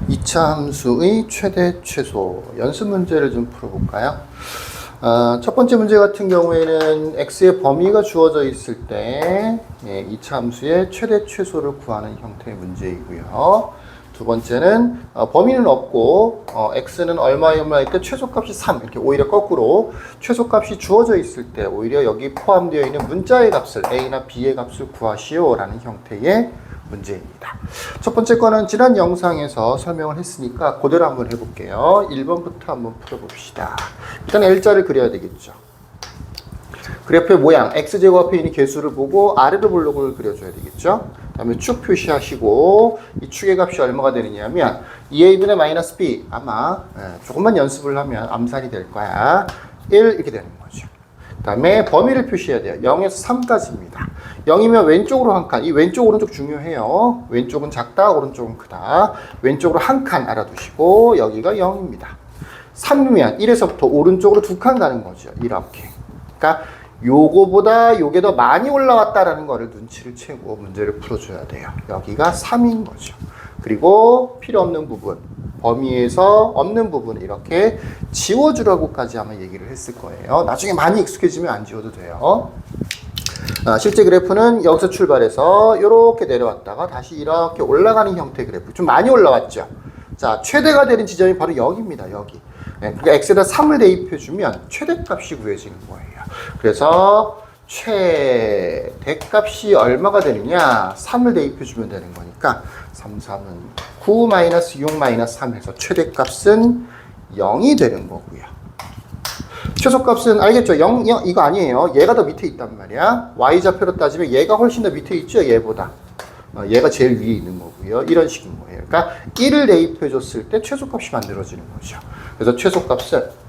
2차 함수의 최대 최소 연습 문제를 좀 풀어볼까요? 첫 번째 문제 같은 경우에는 x의 범위가 주어져 있을 때 2차 함수의 최대 최소를 구하는 형태의 문제이고요. 두 번째는 범위는 없고 x는 얼마일 때 최소값이 3 이렇게 오히려 거꾸로 최소값이 주어져 있을 때 오히려 여기 포함되어 있는 문자의 값을 a나 b의 값을 구하시오 라는 형태의 문제입니다. 첫 번째 거는 지난 영상에서 설명을 했으니까 그대로 한번 해볼게요. 1번부터 한번 풀어봅시다. 일단 L자를 그려야 되겠죠. 그래프의 모양, x제곱 앞에 있는 개수를 보고 아래로 블록을 그려줘야 되겠죠. 그 다음에 축 표시하시고 이 축의 값이 얼마가 되느냐면 2a분의 마이너스 b 아마 조금만 연습을 하면 암산이 될 거야. 1 이렇게 되는 거죠. 그 다음에 범위를 표시해야 돼요. 0에서 3까지입니다. 0이면 왼쪽으로 한 칸. 이 왼쪽 오른쪽 중요해요. 왼쪽은 작다, 오른쪽은 크다. 왼쪽으로 한 칸 알아두시고 여기가 0입니다. 3이면 1에서부터 오른쪽으로 두 칸 가는 거죠. 이렇게. 그러니까 요거보다 요게 더 많이 올라왔다라는 거를 눈치를 채고 문제를 풀어줘야 돼요. 여기가 3인 거죠. 그리고 필요 없는 부분, 범위에서 없는 부분 이렇게 지워주라고까지 아마 얘기를 했을 거예요. 나중에 많이 익숙해지면 안 지워도 돼요. 실제 그래프는 여기서 출발해서 이렇게 내려왔다가 다시 이렇게 올라가는 형태의 그래프. 좀 많이 올라왔죠. 자, 최대가 되는 지점이 바로 여기입니다. 여기. 그러니까 x에다 3을 대입해주면 최대값이 구해지는 거예요. 그래서 최대값이 얼마가 되느냐? 3을 대입해주면 되는 거니까 3, 3은 9 마이너스 6 마이너스 3 해서 최대값은 0이 되는 거고요. 최소값은 알겠죠? 0 이거 아니에요. 얘가 더 밑에 있단 말이야. y좌표로 따지면 얘가 훨씬 더 밑에 있죠? 얘보다. 얘가 제일 위에 있는 거고요. 이런 식인 거예요. 그러니까 1을 대입해 줬을 때 최소값이 만들어지는 거죠. 그래서 최소값은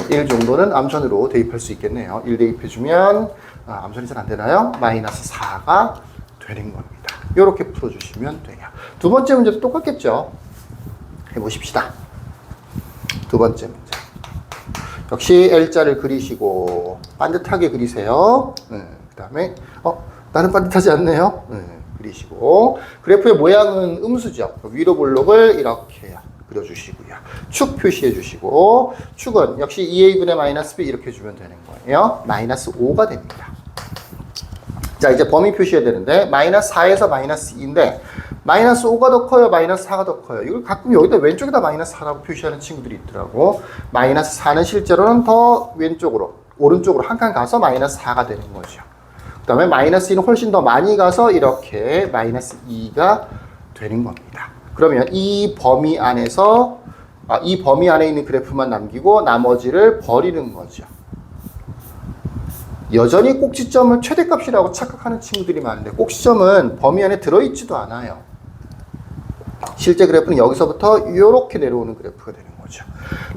1 정도는 암선으로 대입할 수 있겠네요. 1 대입해 주면 암선이 잘 안 되나요? 마이너스 4가 되는 겁니다. 이렇게 풀어주시면 돼요. 두 번째 문제도 똑같겠죠? 해보십시다. 두 번째 문제. 역시 L자를 그리시고 반듯하게 그리세요. 그 다음에 나는 반듯하지 않네요. 그리시고 그래프의 모양은 음수죠. 위로 블록을 이렇게 그려주시고요. 축 표시해 주시고 축은 역시 2a분의 마이너스 b 이렇게 주면 되는 거예요. 마이너스 5가 됩니다. 자, 이제 범위 표시해야 되는데 마이너스 4에서 마이너스 2인데 마이너스 5가 더 커요? 마이너스 4가 더 커요? 이걸 가끔 여기다 왼쪽에다 마이너스 4라고 표시하는 친구들이 있더라고. 마이너스 4는 실제로는 더 왼쪽으로 오른쪽으로 한 칸 가서 마이너스 4가 되는 거죠. 그 다음에 마이너스 2는 훨씬 더 많이 가서 이렇게 마이너스 2가 되는 겁니다. 그러면 이 범위 안에서 이 범위 안에 있는 그래프만 남기고 나머지를 버리는 거죠. 여전히 꼭지점을 최대값이라고 착각하는 친구들이 많은데 꼭지점은 범위 안에 들어있지도 않아요. 실제 그래프는 여기서부터 이렇게 내려오는 그래프가 되는 거죠.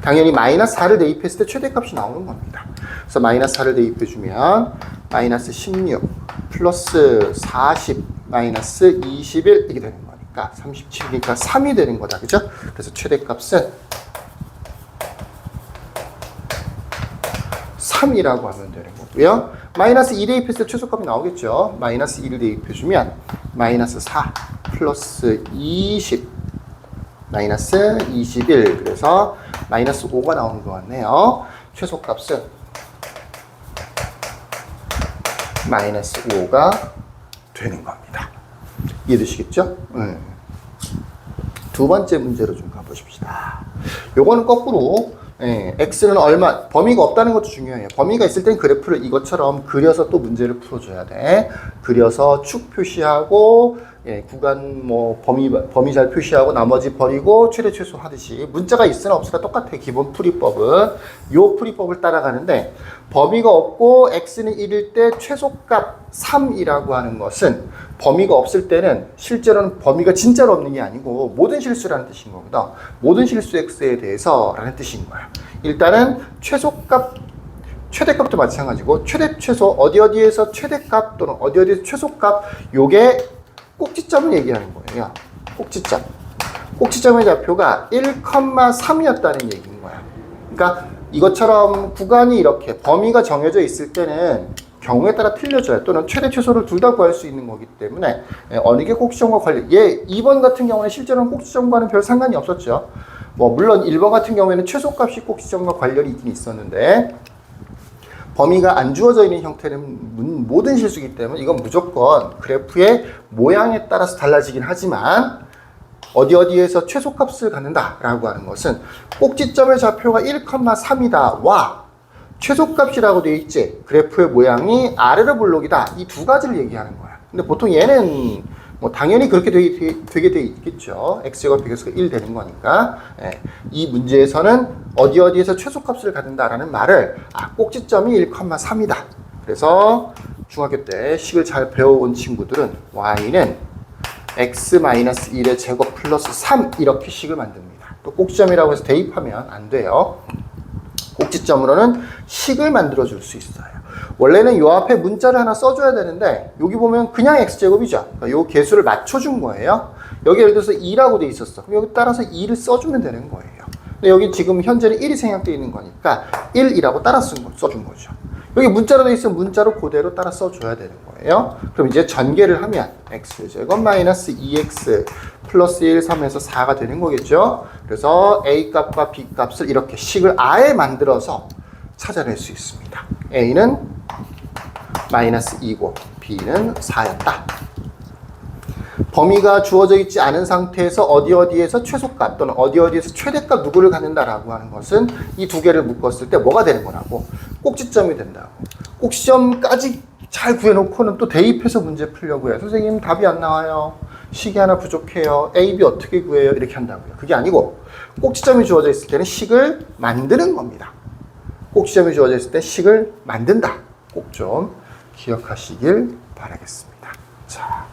당연히 마이너스 4를 대입했을 때 최대값이 나오는 겁니다. 그래서 마이너스 4를 대입해주면 마이너스 16 플러스 40 마이너스 21 이렇게 되는 거니까 37이니까 3이 되는 거다. 그죠? 그래서 최대값은 3이라고 하면 되는 거고요. 마이너스 2 대입했을 때 최소값이 나오겠죠. 마이너스 2를 대입해주면 마이너스 4 플러스 20 마이너스 21 그래서 마이너스 5가 나오는 것 같네요. 최소값은 마이너스 5가 되는 겁니다. 이해되시겠죠? 두 번째 문제로 좀 가보십시다. 요거는 거꾸로 x는 얼마, 범위가 없다는 것도 중요해요. 범위가 있을 땐 그래프를 이것처럼 그려서 또 문제를 풀어줘야 돼. 그려서 축 표시하고 구간 범위 잘 표시하고 나머지 버리고 최대 최소 하듯이 문자가 있으나 없으나 똑같아. 기본 풀이법은 요 풀이법을 따라가는데 범위가 없고 x는 1일 때 최소값 3이라고 하는 것은 범위가 없을 때는 실제로는 범위가 진짜로 없는 게 아니고 모든 실수라는 뜻인 거거든. 모든 실수 x에 대해서 라는 뜻인 거야. 일단은 최대값도 마찬가지고 최대 최소 어디에서 최대값 또는 어디에서 최소값 요게 꼭지점을 얘기하는 거예요. 꼭지점의 좌표가 1,3이었다는 얘기인 거야. 그러니까 이것처럼 구간이 이렇게 범위가 정해져 있을 때는 경우에 따라 틀려져요. 또는 최대 최소를 둘 다 구할 수 있는 거기 때문에 어느 게 꼭지점과 관련 2번 같은 경우는 실제로는 꼭지점과는 별 상관이 없었죠. 물론 1번 같은 경우에는 최소값이 꼭지점과 관련이 있긴 있었는데 범위가 안 주어져 있는 형태는 모든 실수이기 때문에 이건 무조건 그래프의 모양에 따라서 달라지긴 하지만 어디에서 최소값을 갖는다라고 하는 것은 꼭지점의 좌표가 1,3이다 와 최소값이라고 되어 있지 그래프의 모양이 아래로 볼록이다 이 두 가지를 얘기하는 거야. 근데 보통 얘는 당연히 그렇게 되게 돼 있겠죠. x제곱 비교수가 1 되는 거니까. 이 문제에서는 어디에서 최소값을 갖는다라는 말을 꼭지점이 1,3이다. 그래서 중학교 때 식을 잘 배워온 친구들은 y는 x-1의 제곱 플러스 3 이렇게 식을 만듭니다. 또 꼭지점이라고 해서 대입하면 안 돼요. 꼭지점으로는 식을 만들어 줄 수 있어요. 원래는 요 앞에 문자를 하나 써줘야 되는데 여기 보면 그냥 x제곱이죠. 그러니까 요 개수를 맞춰준 거예요. 여기 예를 들어서 2라고 돼 있었어. 그럼 여기 따라서 2를 써주면 되는 거예요. 근데 여기 지금 현재는 1이 생략되어 있는 거니까 1이라고 따라 써준 거죠. 여기 문자로 돼 있으면 문자로 그대로 따라 써줘야 되는 거예요. 그럼 이제 전개를 하면 x제곱 마이너스 2x 플러스 1, 3에서 4가 되는 거겠죠. 그래서 a 값과 b 값을 이렇게 식을 아예 만들어서 찾아낼 수 있습니다. a는 마이너스 2고 b는 4였다. 범위가 주어져 있지 않은 상태에서 어디에서 최소값 또는 어디에서 최대값 누구를 갖는다라고 하는 것은 이 두 개를 묶었을 때 뭐가 되는 거라고? 꼭지점이 된다고. 꼭지점까지 잘 구해놓고는 또 대입해서 문제 풀려고 해요. 선생님 답이 안 나와요. 식이 하나 부족해요. A, B 어떻게 구해요? 이렇게 한다고요. 그게 아니고 꼭지점이 주어져 있을 때는 식을 만드는 겁니다. 꼭지점이 주어져 있을 때 식을 만든다. 꼭 좀 기억하시길 바라겠습니다. 자,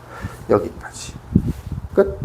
여기까지. 끝.